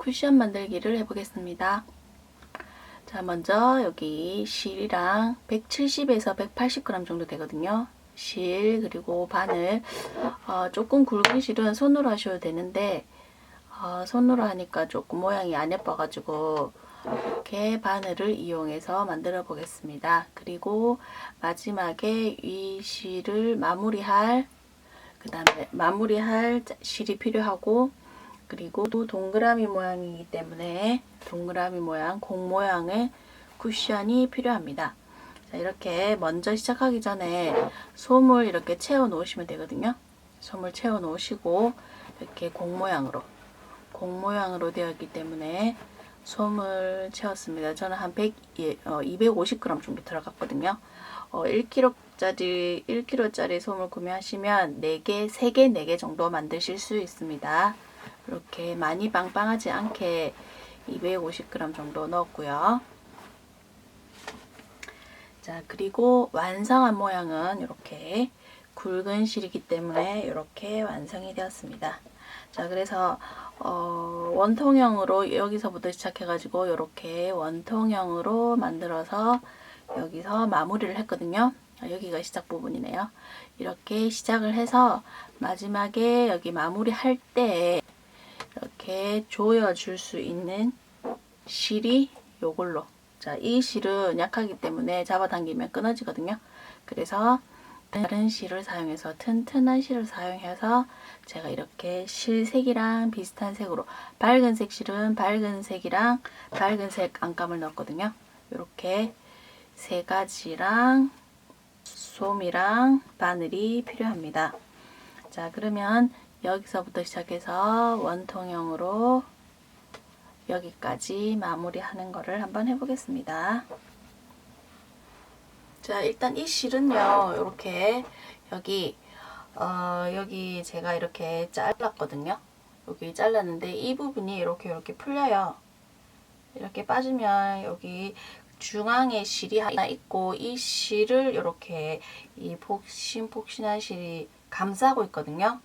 쿠션 만들기를 해보겠습니다. 자, 먼저 여기 실이랑 170에서 180g 정도 되거든요. 실 그리고 바늘, 조금 굵은 실은 손으로 하셔도 되는데 손으로 하니까 조금 모양이 안 예뻐가지고 이렇게 바늘을 이용해서 만들어 보겠습니다. 그리고 마지막에 이 실을 마무리할 실이 필요하고, 그리고 동그라미 모양이기 때문에 동그라미 모양, 공 모양의 쿠션이 필요합니다. 자, 이렇게 먼저 시작하기 전에 솜을 이렇게 채워 놓으시면 되거든요. 솜을 채워 놓으시고 이렇게 공 모양으로 되어 있기 때문에 솜을 채웠습니다. 저는 한 250g 정도 들어갔거든요. 1kg짜리 솜을 구매하시면 4개, 3개, 4개 정도 만드실 수 있습니다. 이렇게 많이 빵빵하지 않게 250g 정도 넣었고요. 자, 그리고 완성한 모양은 이렇게 굵은 실이기 때문에 이렇게 완성이 되었습니다. 자, 그래서 원통형으로 여기서부터 시작해가지고 이렇게 원통형으로 만들어서 여기서 마무리를 했거든요. 여기가 시작 부분이네요. 이렇게 시작을 해서 마지막에 여기 마무리 할 때 이렇게 조여줄 수 있는 실이 요걸로. 자, 이 실은 약하기 때문에 잡아당기면 끊어지거든요. 그래서 다른 실을 사용해서, 튼튼한 실을 사용해서 제가 이렇게 실색이랑 비슷한 색으로, 밝은색 실은 밝은 색이랑 밝은색 안감을 넣었거든요. 이렇게 세 가지랑 솜이랑 바늘이 필요합니다. 자, 그러면 여기서부터 시작해서 원통형으로 여기까지 마무리하는 거를 한번 해보겠습니다. 자, 일단 이 실은요, 이렇게 여기 제가 이렇게 잘랐거든요. 여기 잘랐는데 이 부분이 이렇게 풀려요. 이렇게 빠지면 여기 중앙에 실이 하나 있고, 이 실을 이렇게 이 폭신폭신한 실이 감싸고 있거든요.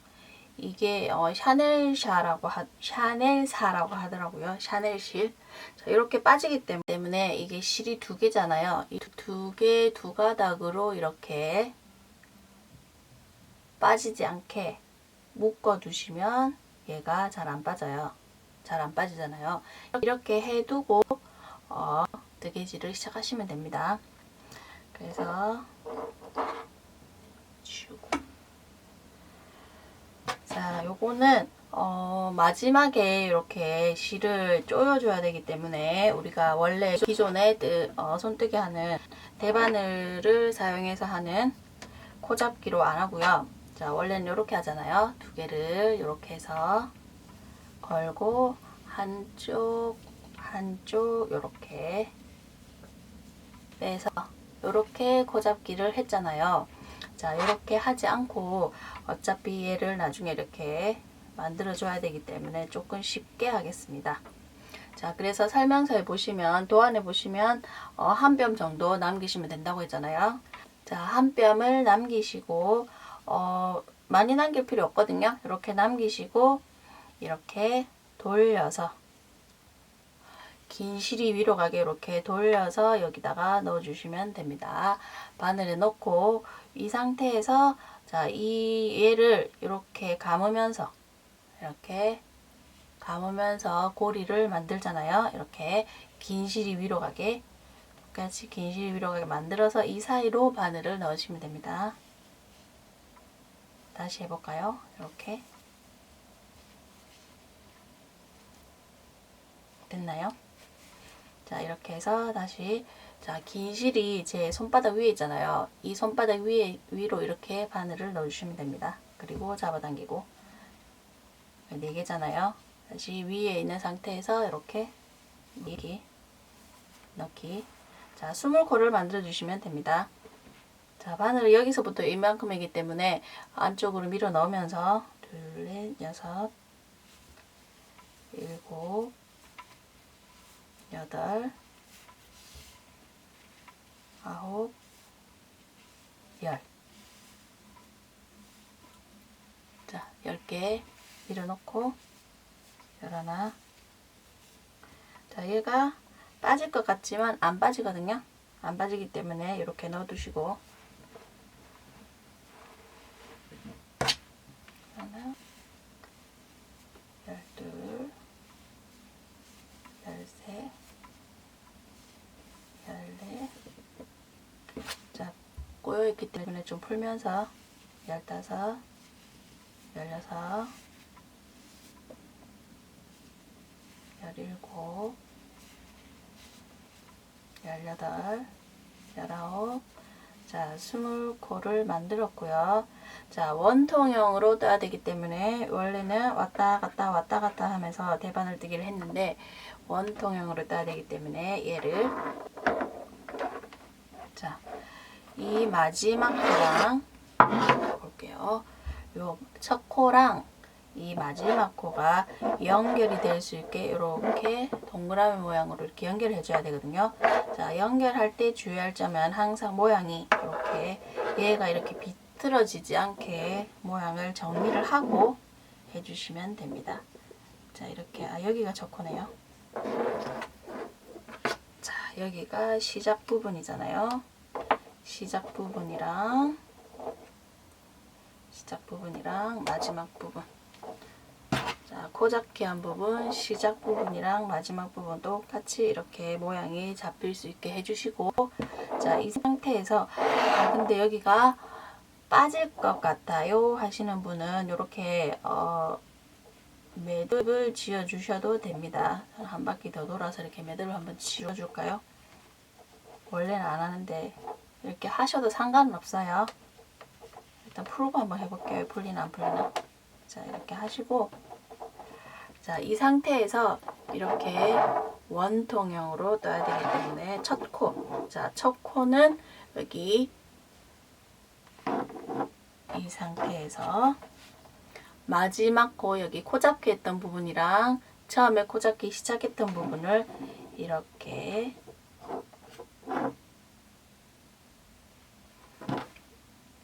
이게 샤넬사라고 하더라고요. 샤넬실. 자, 이렇게 빠지기 때문에 이게 실이 두 개잖아요. 이 두 가닥으로 이렇게 빠지지 않게 묶어 두시면 얘가 잘 안 빠져요. 잘 안 빠지잖아요. 이렇게 해두고 뜨개질을 시작하시면 됩니다. 그래서 주고, 자, 요거는 마지막에 이렇게 실을 조여줘야 되기 때문에 우리가 원래 기존에 손뜨개 하는 대바늘을 사용해서 하는 코잡기로 안 하고요. 자, 원래는 이렇게 하잖아요. 두 개를 이렇게 해서 걸고 한쪽 이렇게 빼서 이렇게 코잡기를 했잖아요. 자, 이렇게 하지 않고 어차피 얘를 나중에 이렇게 만들어 줘야 되기 때문에 조금 쉽게 하겠습니다. 자, 그래서 설명서에 보시면, 도안에 보시면 한 뼘 정도 남기시면 된다고 했잖아요. 자, 한 뼘을 남기시고 많이 남길 필요 없거든요. 이렇게 남기시고 이렇게 돌려서 긴 실이 위로 가게 이렇게 돌려서 여기다가 넣어주시면 됩니다. 바늘에 넣고 이 상태에서, 자, 얘를 이렇게 감으면서 고리를 만들잖아요. 이렇게 긴 실이 위로 가게, 똑같이 긴 실이 위로 가게 만들어서 이 사이로 바늘을 넣으시면 됩니다. 다시 해볼까요? 이렇게 됐나요? 자, 이렇게 해서 다시, 자, 긴 실이 제 손바닥 위에 있잖아요. 이 손바닥 위로 이렇게 바늘을 넣어주시면 됩니다. 그리고 잡아당기고, 4개잖아요. 다시 위에 있는 상태에서 이렇게 넣기. 자, 20코를 만들어 주시면 됩니다. 자, 바늘을 여기서부터 이만큼이기 때문에 안쪽으로 밀어 넣으면서 2, 4, 6, 7, 8, 9, 10. 자, 10개 밀어넣고 11, 자, 얘가 빠질 것 같지만 안 빠지거든요. 안 빠지기 때문에 이렇게 넣어두시고, 하나, 12, 13, 14. 자, 꼬여있기 때문에 좀 풀면서 15, 16, 17, 18, 19. 자, 20코를 만들었고요. 자, 원통형으로 떠야 되기 때문에 원래는 왔다 갔다 하면서 대바늘 뜨기를 했는데 원통형으로 떠야 되기 때문에 얘를, 자, 이 마지막 코랑 볼게요. 요 첫 코랑 이 마지막 코가 연결이 될 수 있게 이렇게 동그라미 모양으로 이렇게 연결해 줘야 되거든요. 자, 연결할 때 주의할 점은 항상 모양이 이렇게, 얘가 이렇게 비틀어지지 않게 모양을 정리를 하고 해주시면 됩니다. 자, 이렇게, 여기가 첫 코네요. 자, 여기가 시작 부분이잖아요. 시작 부분이랑 마지막 부분. 자, 코잡기 한 부분, 시작 부분이랑 마지막 부분 똑같이 이렇게 모양이 잡힐 수 있게 해주시고, 자, 이 상태에서 근데 여기가 빠질 것 같아요 하시는 분은 이렇게 매듭을 지어 주셔도 됩니다. 한 바퀴 더 돌아서 이렇게 매듭을 한번 지어 줄까요? 원래는 안 하는데 이렇게 하셔도 상관은 없어요. 일단 풀고 한번 해볼게요. 풀리나 안 풀리나. 자, 이렇게 하시고, 자, 이 상태에서 이렇게 원통형으로 떠야 되기 때문에 첫 코. 자, 첫 코는 여기 이 상태에서 마지막 코, 여기 코 잡기 했던 부분이랑 처음에 코 잡기 시작했던 부분을 이렇게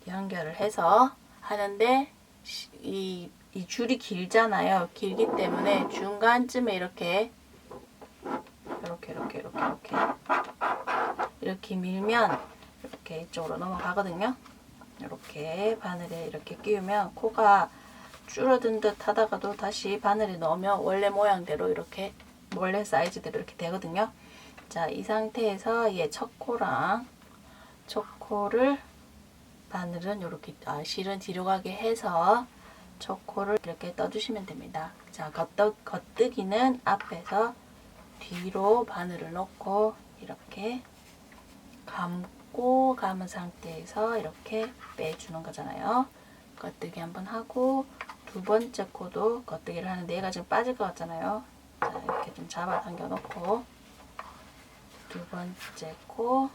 연결을 해서 하는데, 이 줄이 길잖아요. 길기 때문에 중간쯤에 이렇게 밀면 이렇게 이쪽으로 넘어가거든요. 이렇게 바늘에 이렇게 끼우면 코가 줄어든 듯 하다가도 다시 바늘에 넣으면 원래 모양대로 이렇게, 원래 사이즈대로 이렇게 되거든요. 자, 이 상태에서 얘 첫 코랑 첫 코를 바늘은 이렇게, 실은 뒤로 가게 해서 첫 코를 이렇게 떠주시면 됩니다. 자, 겉뜨기는 앞에서 뒤로 바늘을 넣고 이렇게 감고 감은 상태에서 이렇게 빼주는 거잖아요. 겉뜨기 한번 하고, 두 번째 코도 겉뜨기를 하는데 얘가 지금 빠질 것 같잖아요. 자, 이렇게 좀 잡아 당겨 놓고 두 번째 코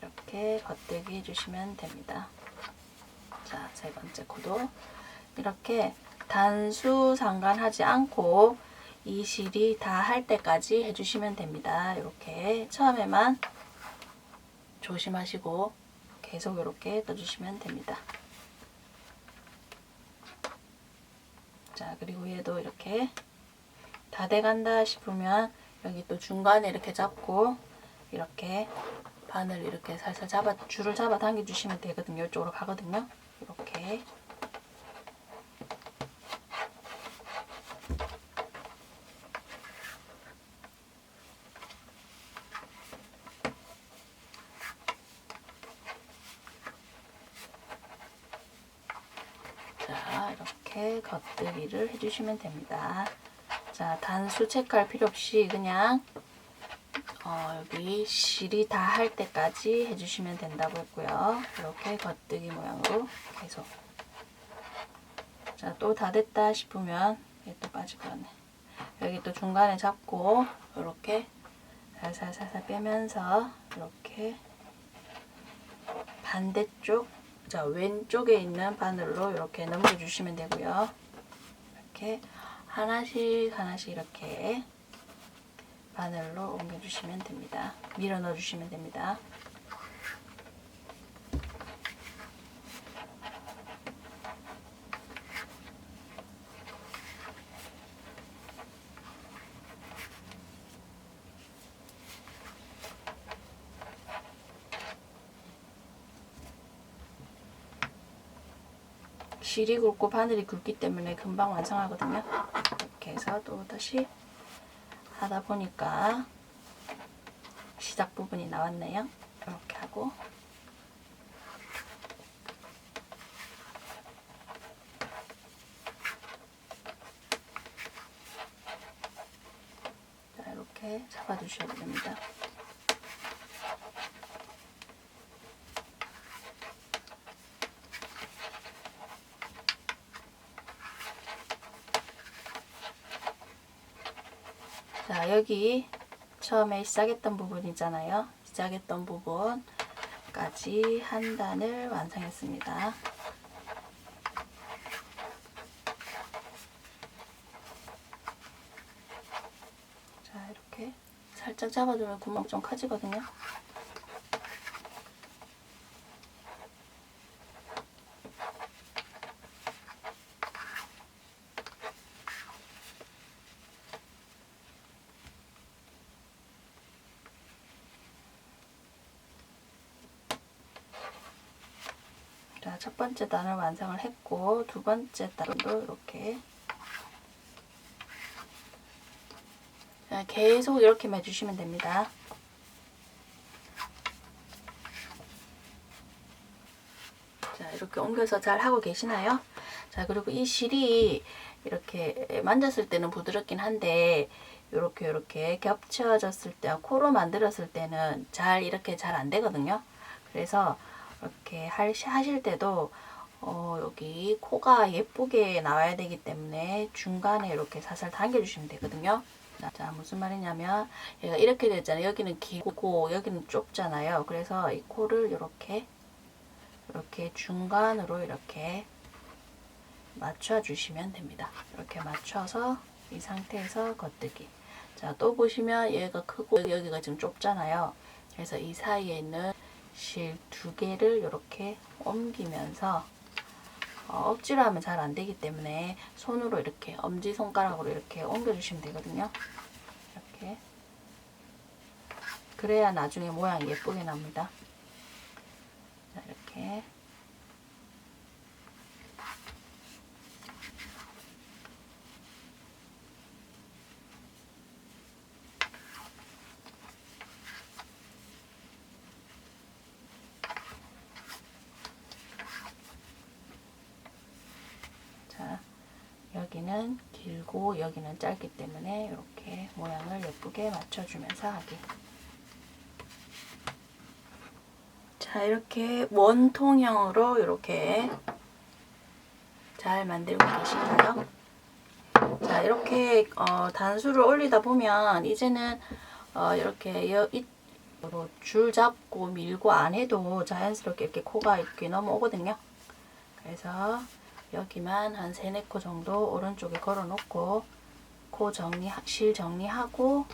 이렇게 겉뜨기 해주시면 됩니다. 자, 세 번째 코도 이렇게 단수 상관하지 않고 이 실이 다 할 때까지 해주시면 됩니다. 이렇게 처음에만 조심하시고 계속 이렇게 떠주시면 됩니다. 자, 그리고 얘도 이렇게 다 돼간다 싶으면 여기 또 중간에 이렇게 잡고 이렇게 바늘 이렇게 살살 줄을 잡아 당겨 주시면 되거든요. 이쪽으로 가거든요. 이렇게. 자, 이렇게 겉뜨기를 해주시면 됩니다. 자, 단수 체크할 필요 없이 그냥 여기 실이 다 할 때까지 해주시면 된다고 했고요. 이렇게 겉뜨기 모양으로 계속. 자, 또 다 됐다 싶으면 얘 또 빠질 것 같네. 여기 또 중간에 잡고 이렇게 살살 빼면서 이렇게 반대쪽, 자, 왼쪽에 있는 바늘로 이렇게 넘겨주시면 되고요. 이렇게 하나씩 이렇게 바늘로 옮겨주시면 됩니다. 밀어 넣어주시면 됩니다. 실이 굵고 바늘이 굵기 때문에 금방 완성하거든요. 이렇게 해서 또 다시 하다 보니까 시작 부분이 나왔네요. 이렇게 하고 자, 이렇게 잡아주셔야 됩니다. 자, 여기 처음에 시작했던 부분 있잖아요. 시작했던 부분까지 한 단을 완성했습니다. 자, 이렇게 살짝 잡아주면 구멍 좀 커지거든요. 자, 첫 번째 단을 완성을 했고 두 번째 단도 이렇게 계속 이렇게만 해주시면 됩니다. 자, 이렇게 옮겨서 잘 하고 계시나요? 자, 그리고 이 실이 이렇게 만졌을 때는 부드럽긴 한데 이렇게 겹쳐졌을 때, 코로 만들었을 때는 이렇게 잘 안 되거든요. 그래서 이렇게 하실 때도 여기 코가 예쁘게 나와야 되기 때문에 중간에 이렇게 살살 당겨주시면 되거든요. 자, 무슨 말이냐면 얘가 이렇게 됐잖아요. 여기는 길고 여기는 좁잖아요. 그래서 이 코를 이렇게 중간으로 이렇게 맞춰주시면 됩니다. 이렇게 맞춰서 이 상태에서 겉뜨기. 자, 또 보시면 얘가 크고 여기가 지금 좁잖아요. 그래서 이 사이에 있는 실 두 개를 이렇게 옮기면서 억지로 하면 잘 안 되기 때문에 손으로 이렇게 엄지손가락으로 이렇게 옮겨주시면 되거든요. 이렇게. 그래야 나중에 모양이 예쁘게 납니다. 자, 이렇게. 자, 여기는 길고 여기는 짧기 때문에 이렇게 모양을 예쁘게 맞춰주면서 하기. 자, 이렇게 원통형으로 이렇게 잘 만들고 계신가요? 자, 이렇게 단수를 올리다 보면 이제는 이렇게 줄 잡고 밀고 안 해도 자연스럽게 이렇게 코가 이렇게 넘어오거든요. 그래서 여기만 한 3, 4코 정도 오른쪽에 걸어 놓고 실 정리하고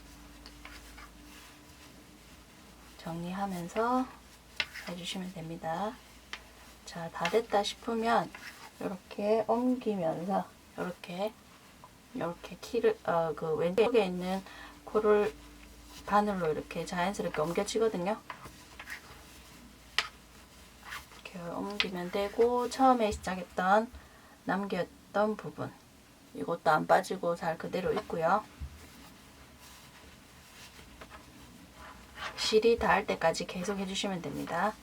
정리하면서 해주시면 됩니다. 자, 다 됐다 싶으면 이렇게 옮기면서 이렇게 키를 그 왼쪽에 있는 코를 바늘로 이렇게 자연스럽게 옮겨치거든요. 이렇게 옮기면 되고 처음에 시작했던 남겼던 부분 이것도 안 빠지고 잘 그대로 있고요. 실이 닿을 때까지 계속 해주시면 됩니다.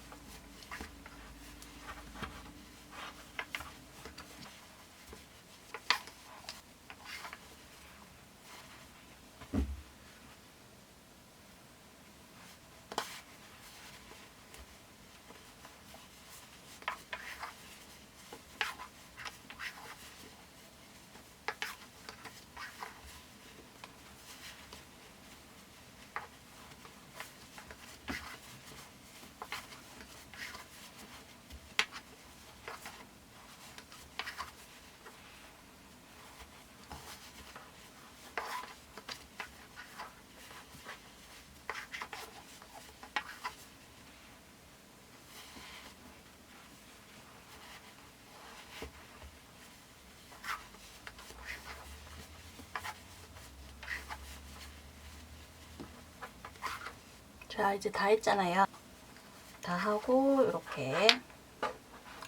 자, 이제 다 했잖아요. 다 하고 이렇게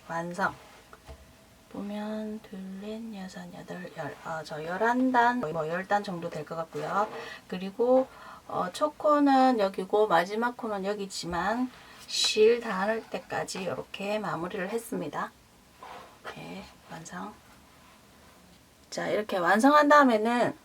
완성 보면 둘, 넷, 여섯, 여덟, 저 11단, 뭐 10단 정도 될 것 같고요. 그리고 첫 코는 여기고 마지막 코는 여기지만 실 닿을 때까지 이렇게 마무리를 했습니다. 이렇게 완성. 자, 이렇게 완성한 다음에는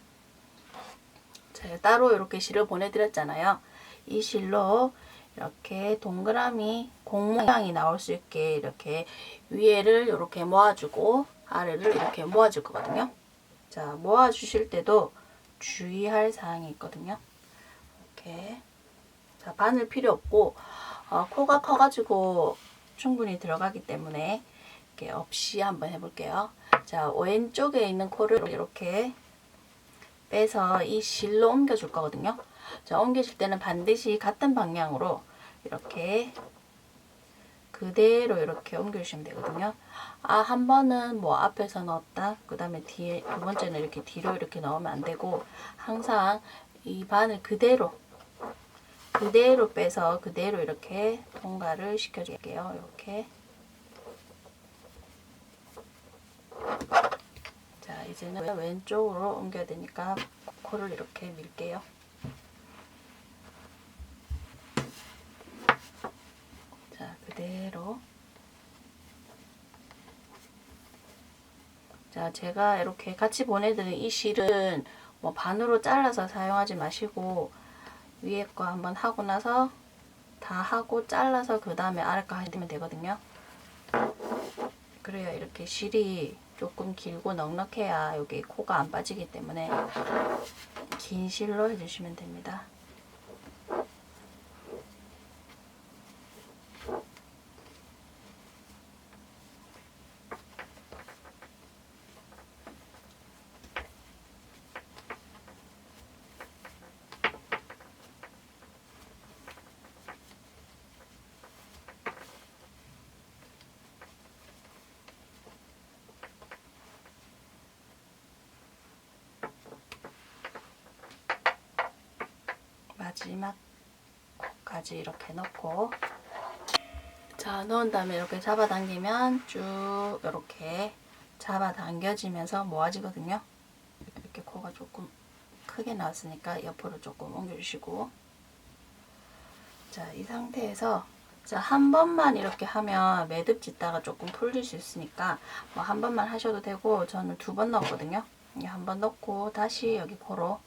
제가 따로 이렇게 실을 보내드렸잖아요. 이 실로 이렇게 동그라미 공 모양이 나올 수 있게 이렇게 위에를 이렇게 모아주고 아래를 이렇게 모아줄 거거든요. 자, 모아주실 때도 주의할 사항이 있거든요. 이렇게. 자, 바늘 필요 없고 코가 커가지고 충분히 들어가기 때문에 이렇게 없이 한번 해볼게요. 자, 왼쪽에 있는 코를 이렇게 빼서 이 실로 옮겨줄 거거든요. 자, 옮기실 때는 반드시 같은 방향으로 이렇게 그대로 이렇게 옮겨주시면 되거든요. 한 번은 뭐 앞에서 넣었다. 그 다음에 뒤에, 두 번째는 이렇게 뒤로 이렇게 넣으면 안 되고, 항상 이 바늘 그대로 빼서 그대로 이렇게 통과를 시켜줄게요. 이렇게. 자, 이제는 왼쪽으로 옮겨야 되니까 코를 이렇게 밀게요. 자, 그대로. 자, 제가 이렇게 같이 보내드린 이 실은 뭐 반으로 잘라서 사용하지 마시고 위에 거 한번 하고 나서 다 하고 잘라서 그 다음에 아래 거 하시면 되거든요. 그래야 이렇게 실이 조금 길고 넉넉해야 여기 코가 안 빠지기 때문에 긴 실로 해주시면 됩니다. 마지막까지 이렇게 넣고, 자, 넣은 다음에 이렇게 잡아당기면 쭉 이렇게 잡아당겨지면서 모아지거든요. 이렇게 코가 조금 크게 나왔으니까 옆으로 조금 옮겨주시고, 자, 이 상태에서 자, 한 번만 이렇게 하면 매듭 짓다가 조금 풀릴 수 있으니까 뭐 한 번만 하셔도 되고, 저는 2번 넣었거든요. 한 번 넣고 다시 여기 코로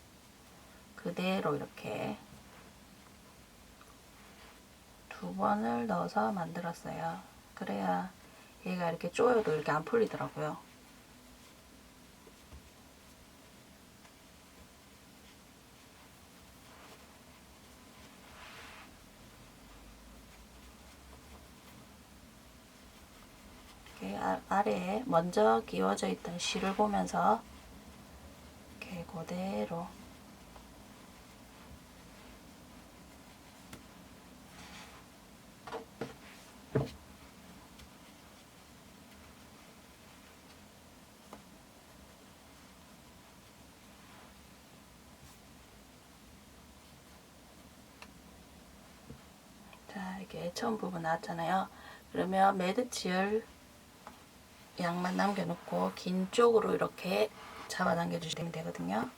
그대로 이렇게 2번을 넣어서 만들었어요. 그래야 얘가 이렇게 조여도 이렇게 안 풀리더라고요. 이렇게 아래에 먼저 끼워져 있던 실을 보면서 이렇게 그대로 자, 이렇게 처음 부분 나왔잖아요. 그러면 매듭 지을 양만 남겨놓고 긴 쪽으로 이렇게 잡아당겨 주시면 되거든요.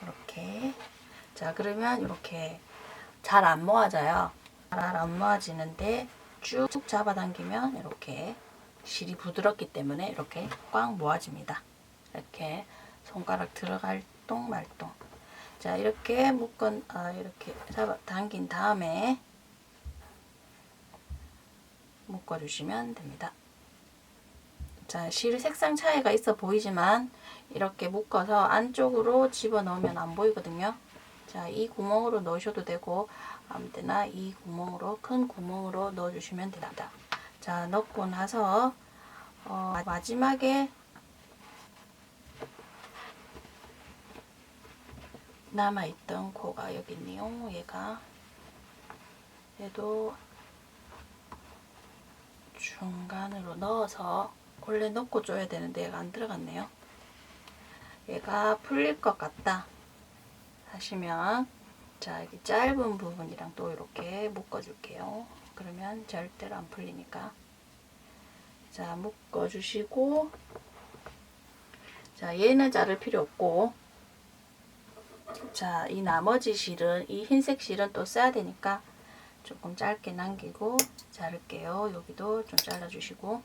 이렇게. 자, 그러면 이렇게 잘 안 모아져요. 잘 안 모아지는데 쭉 잡아당기면 이렇게 실이 부드럽기 때문에 이렇게 꽉 모아집니다. 이렇게 손가락 들어갈 똥 말똥. 자, 이렇게 이렇게 잡아당긴 다음에 묶어주시면 됩니다. 자, 실 색상 차이가 있어 보이지만 이렇게 묶어서 안쪽으로 집어넣으면 안 보이거든요. 자, 이 구멍으로 넣으셔도 되고 아무 때나 이 구멍으로, 큰 구멍으로 넣어주시면 됩니다. 자, 넣고 나서 마지막에 남아있던 코가 여기 있네요. 얘도 중간으로 넣어서 원래 넣고 줘야 되는데 얘가 안 들어갔네요. 얘가 풀릴 것 같다 하시면, 자, 여기 짧은 부분이랑 또 이렇게 묶어줄게요. 그러면 절대로 안 풀리니까. 자, 묶어주시고, 자, 얘는 자를 필요 없고, 자, 이 나머지 실은, 이 흰색 실은 또 써야 되니까 조금 짧게 남기고 자를게요. 여기도 좀 잘라주시고.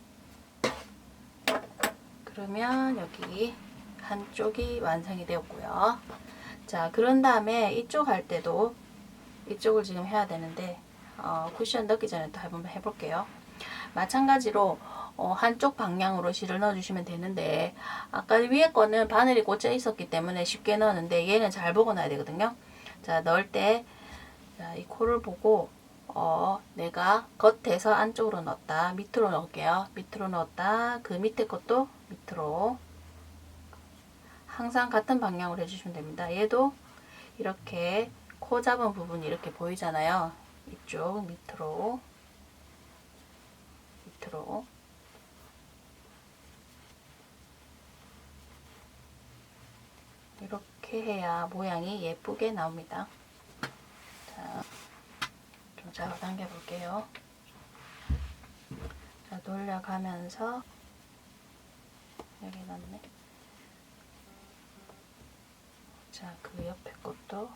그러면 여기 한쪽이 완성이 되었고요. 자, 그런 다음에 이쪽 할 때도 이쪽을 지금 해야 되는데, 쿠션 넣기 전에 또 한번 해볼게요. 마찬가지로 한쪽 방향으로 실을 넣어주시면 되는데, 아까 위에 거는 바늘이 꽂혀 있었기 때문에 쉽게 넣었는데, 얘는 잘 보고 놔야 되거든요. 자, 넣을 때, 자, 이 코를 보고, 내가 겉에서 안쪽으로 넣었다. 밑으로 넣을게요. 밑으로 넣었다. 그 밑에 것도 밑으로. 항상 같은 방향으로 해주시면 됩니다. 얘도 이렇게 코 잡은 부분이 이렇게 보이잖아요. 이쪽 밑으로. 밑으로. 이렇게 해야 모양이 예쁘게 나옵니다. 자, 좀 잡아당겨 볼게요. 자, 돌려가면서 여기 넣네. 자, 그 옆에 것도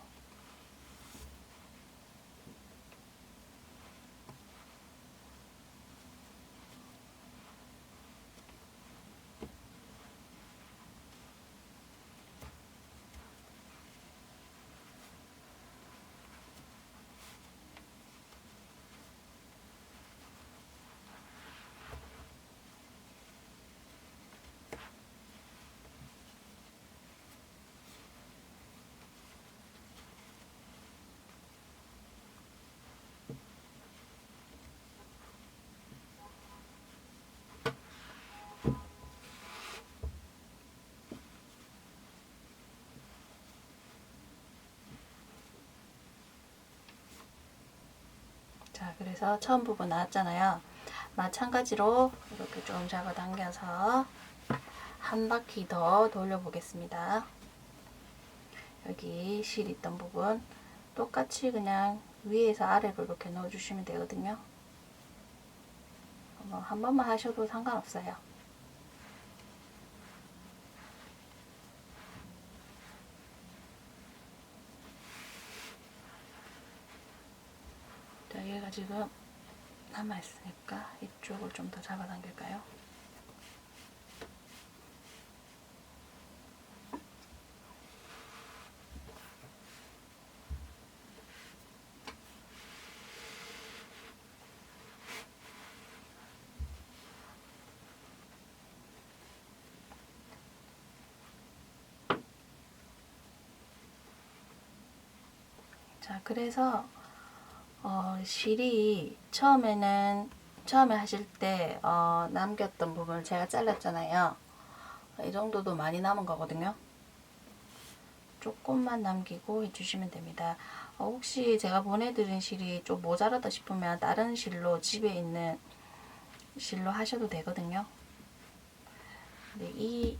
자, 그래서 처음 부분 나왔잖아요. 마찬가지로 이렇게 좀 잡아당겨서 한 바퀴 더 돌려보겠습니다. 여기 실 있던 부분 똑같이 그냥 위에서 아래로 이렇게 넣어주시면 되거든요. 한 번만 하셔도 상관없어요. 자, 얘가 지금 남아있으니까 이쪽을 좀 더 잡아당길까요? 자, 그래서 실이 처음에 하실 때 남겼던 부분을 제가 잘랐잖아요. 이 정도도 많이 남은 거거든요. 조금만 남기고 해주시면 됩니다. 혹시 제가 보내드린 실이 좀 모자라다 싶으면 다른 실로 집에 있는 실로 하셔도 되거든요. 근데 이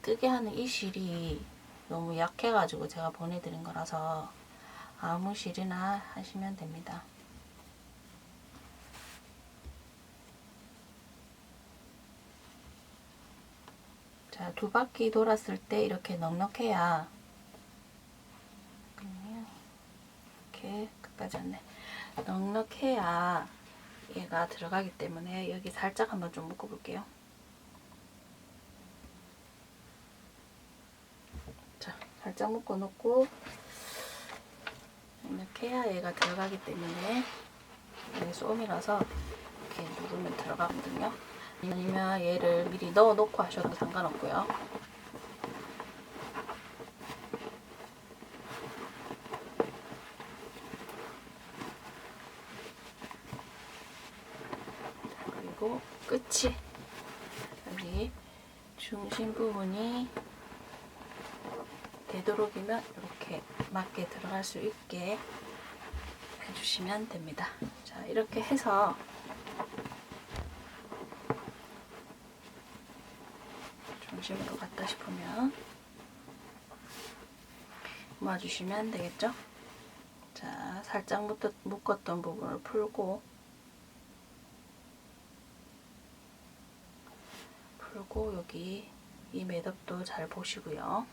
뜨게 하는 이 실이 너무 약해가지고 제가 보내드린 거라서 아무 실이나 하시면 됩니다. 자, 두 바퀴 돌았을 때 이렇게 넉넉해야, 이렇게 끝까지 왔네. 넉넉해야 얘가 들어가기 때문에 여기 살짝 한번 좀 묶어 볼게요. 자, 살짝 묶어 놓고 이렇게 해야 얘가 들어가기 때문에, 이게 솜이라서 이렇게 누르면 들어가거든요. 아니면 얘를 미리 넣어 놓고 하셔도 상관없고요. 그리고 끝이 여기 중심 부분이 되도록이면 이렇게 맞게 들어갈 수 있게 해주시면 됩니다. 자, 이렇게 해서 중심으로 갔다 싶으면 모아주시면 되겠죠? 자, 살짝 묶었던 부분을 풀고 그리고 여기 이 매듭도 잘 보시고요.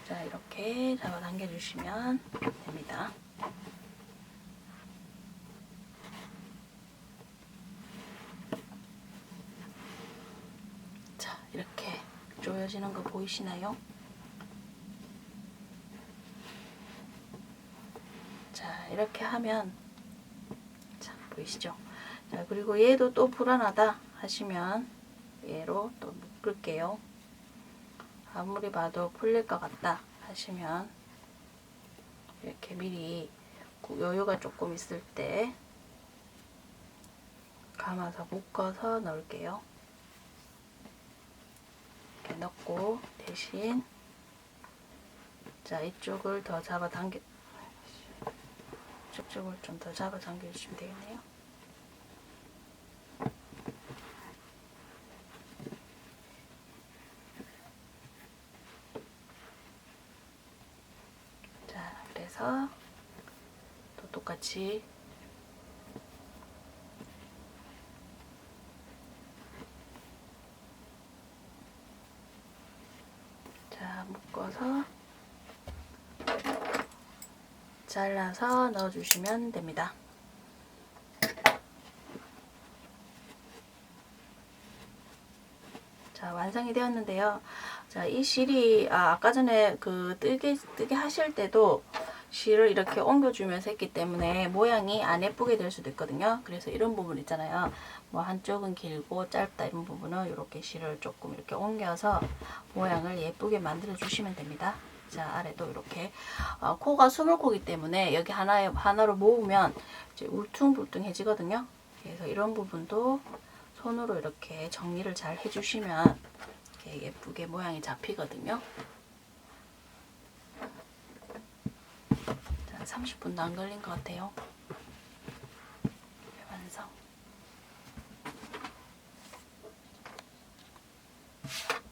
자, 이렇게 잡아당겨 주시면 됩니다. 자, 이렇게 조여지는 거 보이시나요? 자, 이렇게 하면, 자, 보이시죠? 자, 그리고 얘도 또 불안하다 하시면 얘로 또 묶을게요. 아무리 봐도 풀릴 것 같다 하시면 이렇게 미리 여유가 조금 있을 때 감아서 묶어서 넣을게요. 이렇게 넣고 대신 자, 이쪽을 더 잡아당겨, 이쪽을 좀 더 잡아당겨 주시면 되겠네요. 자, 그래서 또 똑같이 자, 묶어서 잘라서 넣어주시면 됩니다. 자, 완성이 되었는데요. 자, 이 실이 아까 전에 그 뜨게 하실 때도 실을 이렇게 옮겨주면서 했기 때문에 모양이 안 예쁘게 될 수도 있거든요. 그래서 이런 부분 있잖아요. 뭐 한쪽은 길고 짧다 이런 부분은 이렇게 실을 조금 이렇게 옮겨서 모양을 예쁘게 만들어 주시면 됩니다. 자, 아래도 이렇게 코가 수물코기 때문에 여기 하나로 모으면 이제 울퉁불퉁해지거든요. 그래서 이런 부분도 손으로 이렇게 정리를 잘 해주시면 이렇게 예쁘게 모양이 잡히거든요. 자, 30분도 안 걸린 것 같아요.